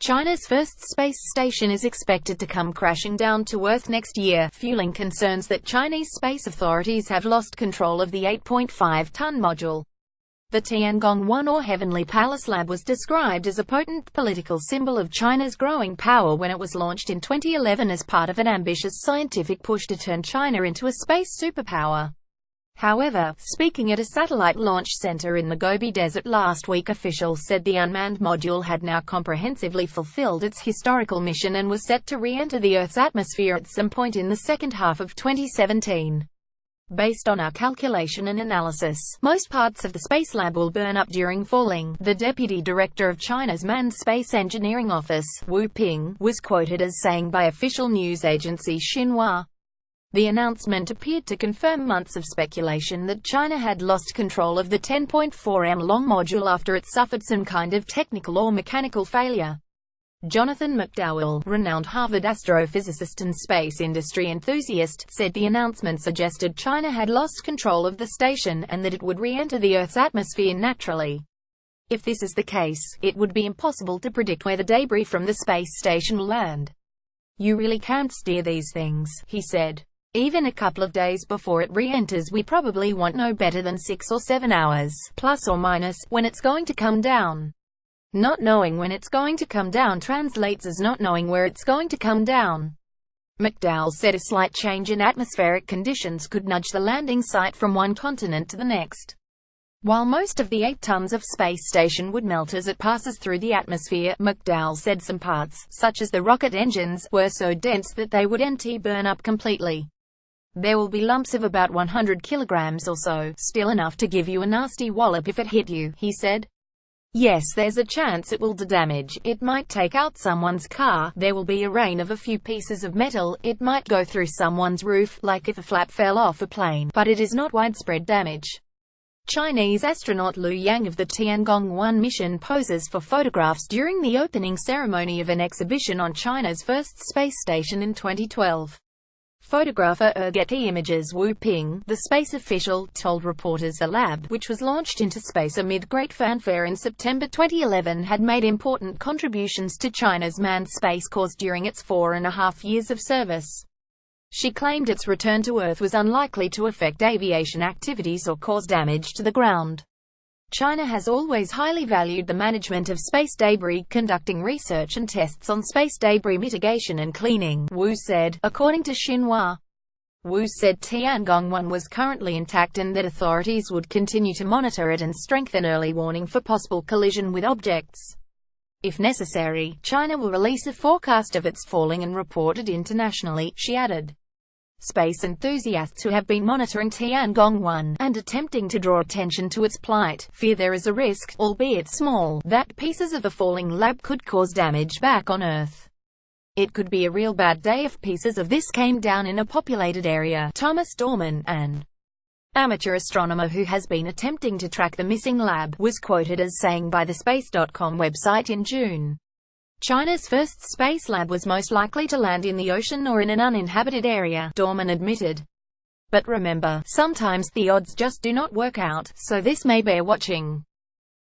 China's first space station is expected to come crashing down to Earth next year, fueling concerns that Chinese space authorities have lost control of the 8.5-ton module. The Tiangong-1 or Heavenly Palace lab was described as a potent political symbol of China's growing power when it was launched in 2011 as part of an ambitious scientific push to turn China into a space superpower. However, speaking at a satellite launch center in the Gobi Desert last week, officials said the unmanned module had now comprehensively fulfilled its historical mission and was set to re-enter the Earth's atmosphere at some point in the second half of 2017. Based on our calculation and analysis, most parts of the space lab will burn up during falling, the deputy director of China's Manned Space Engineering Office, Wu Ping, was quoted as saying by official news agency Xinhua. The announcement appeared to confirm months of speculation that China had lost control of the 10.4-m-long module after it suffered some kind of technical or mechanical failure. Jonathan McDowell, renowned Harvard astrophysicist and space industry enthusiast, said the announcement suggested China had lost control of the station, and that it would re-enter the Earth's atmosphere naturally. If this is the case, it would be impossible to predict where the debris from the space station will land. "You really can't steer these things," he said. "Even a couple of days before it re-enters, we probably won't know better than 6 or 7 hours, plus or minus, when it's going to come down." Not knowing when it's going to come down translates as not knowing where it's going to come down. McDowell said a slight change in atmospheric conditions could nudge the landing site from one continent to the next. While most of the 8 tons of space station would melt as it passes through the atmosphere, McDowell said some parts, such as the rocket engines, were so dense that they would burn up completely. "There will be lumps of about 100 kilograms or so, still enough to give you a nasty wallop if it hit you," he said. "Yes, there's a chance it will do damage. It might take out someone's car. There will be a rain of a few pieces of metal. It might go through someone's roof, like if a flap fell off a plane, but it is not widespread damage." Chinese astronaut Liu Yang of the Tiangong-1 mission poses for photographs during the opening ceremony of an exhibition on China's first space station in 2012. Photographer Getty Images Wu Ping, the space official, told reporters the lab, which was launched into space amid great fanfare in September 2011, had made important contributions to China's manned space course during its 4.5 years of service. She claimed its return to Earth was unlikely to affect aviation activities or cause damage to the ground. China has always highly valued the management of space debris, conducting research and tests on space debris mitigation and cleaning, Wu said, according to Xinhua. Wu said Tiangong-1 was currently intact and that authorities would continue to monitor it and strengthen early warning for possible collision with objects. If necessary, China will release a forecast of its falling and report it internationally, she added. Space enthusiasts who have been monitoring Tiangong-1, and attempting to draw attention to its plight, fear there is a risk, albeit small, that pieces of the falling lab could cause damage back on Earth. "It could be a real bad day if pieces of this came down in a populated area," Thomas Dorman, an amateur astronomer who has been attempting to track the missing lab, was quoted as saying by the Space.com website in June. China's first space lab was most likely to land in the ocean or in an uninhabited area, Dorman admitted. "But remember, sometimes the odds just do not work out, so this may bear watching."